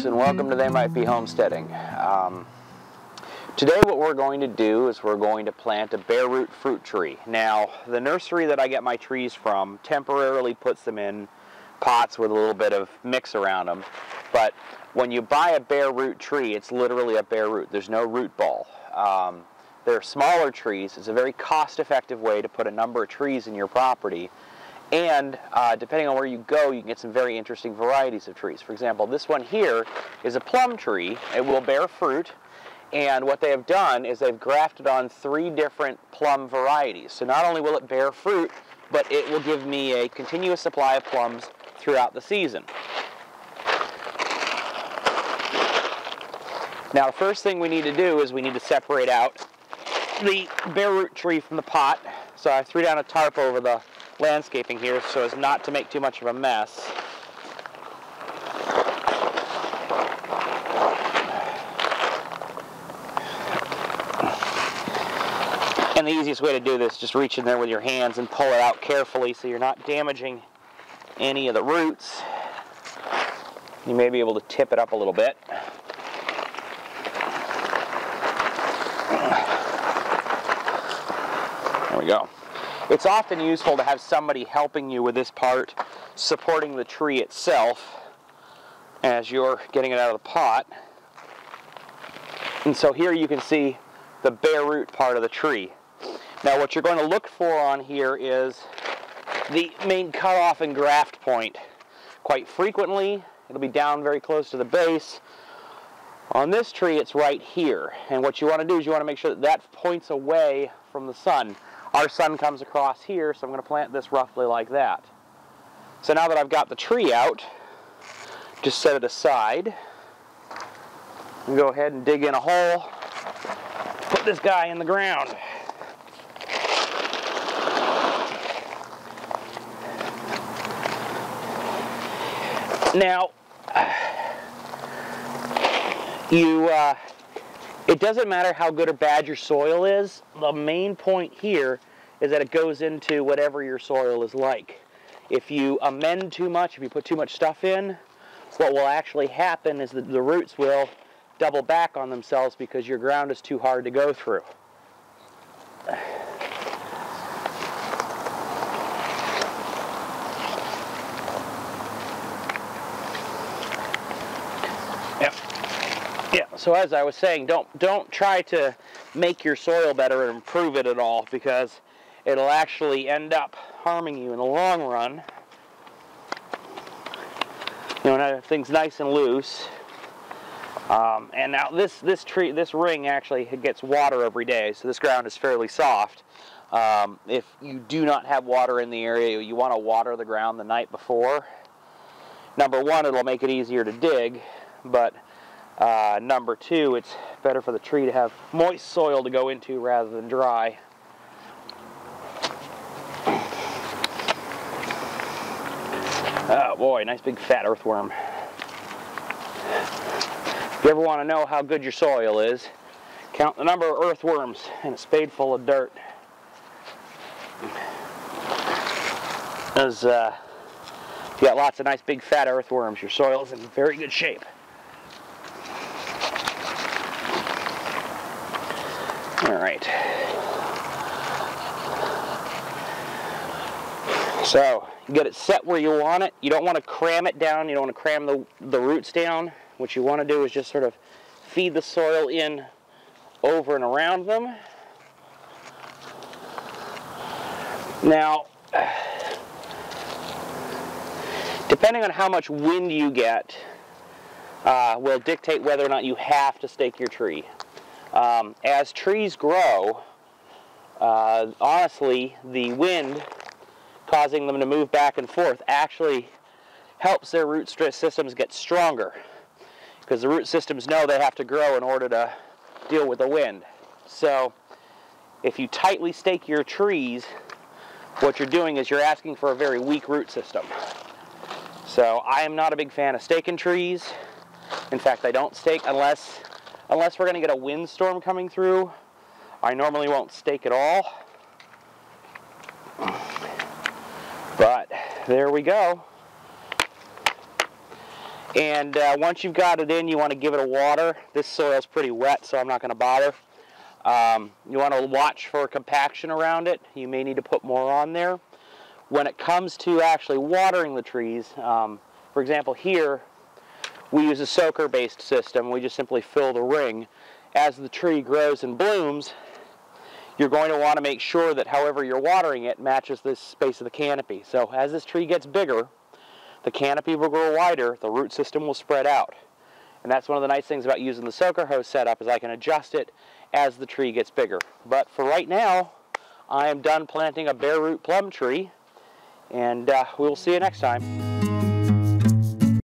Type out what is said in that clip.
folks, and welcome to They Might Be Homesteading. Today what we're going to do is we're going to plant a bare root fruit tree. Now, the nursery that I get my trees from temporarily puts them in pots with a little bit of mix around them, but when you buy a bare root tree, it's literally a bare root. There's no root ball. They're smaller trees. It's a very cost-effective way to put a number of trees in your property. And depending on where you go, you can get some very interesting varieties of trees. For example, this one here is a plum tree. It will bear fruit. And what they have done is they've grafted on 3 different plum varieties. So not only will it bear fruit, but it will give me a continuous supply of plums throughout the season. Now, the first thing we need to do is we need to separate out the bare root tree from the pot. So I threw down a tarp over the landscaping here so as not to make too much of a mess. And the easiest way to do this is just reach in there with your hands and pull it out carefully so you're not damaging any of the roots. You may be able to tip it up a little bit. There we go. It's often useful to have somebody helping you with this part, supporting the tree itself as you're getting it out of the pot. And so here you can see the bare root part of the tree. Now what you're going to look for on here is the main cutoff and graft point. Quite frequently, it'll be down very close to the base. On this tree, it's right here. And what you want to do is you want to make sure that that points away from the sun. Our sun comes across here, so I'm going to plant this roughly like that. So now that I've got the tree out, just set it aside. And go ahead and dig in a hole. Put this guy in the ground. Now, it doesn't matter how good or bad your soil is. The main point here is that it goes into whatever your soil is like. If you amend too much, if you put too much stuff in, what will actually happen is that the roots will double back on themselves because your ground is too hard to go through. Yeah, so as I was saying, don't try to make your soil better and improve it at all, because it'll actually end up harming you in the long run. You know, now everything's nice and loose. And now this ring actually gets water every day, so this ground is fairly soft. If you do not have water in the area, you want to water the ground the night before. Number one, it'll make it easier to dig, but number two, it's better for the tree to have moist soil to go into rather than dry. Oh boy, nice big fat earthworm. If you ever want to know how good your soil is, count the number of earthworms in a spade full of dirt. As if you got lots of nice big fat earthworms, your soil is in very good shape. All right. So you get it set where you want it. You don't want to cram it down. You don't want to cram the roots down. What you want to do is just sort of feed the soil in over and around them. Now, depending on how much wind you get, will dictate whether or not you have to stake your tree. As trees grow, honestly, the wind causing them to move back and forth actually helps their root systems get stronger, because the root systems know they have to grow in order to deal with the wind. So if you tightly stake your trees, what you're doing is you're asking for a very weak root system. So I am not a big fan of staking trees. In fact, I don't stake unless we're going to get a windstorm coming through. I normally won't stake at all. But there we go. And once you've got it in, you want to give it a water. This soil's pretty wet, so I'm not going to bother. You want to watch for compaction around it. You may need to put more on there. When it comes to actually watering the trees, for example here, we use a soaker-based system. We just simply fill the ring. As the tree grows and blooms, you're going to want to make sure that however you're watering it matches the space of the canopy. So as this tree gets bigger, the canopy will grow wider, the root system will spread out. And that's one of the nice things about using the soaker hose setup is I can adjust it as the tree gets bigger. But for right now, I am done planting a bare root plum tree, and we will see you next time.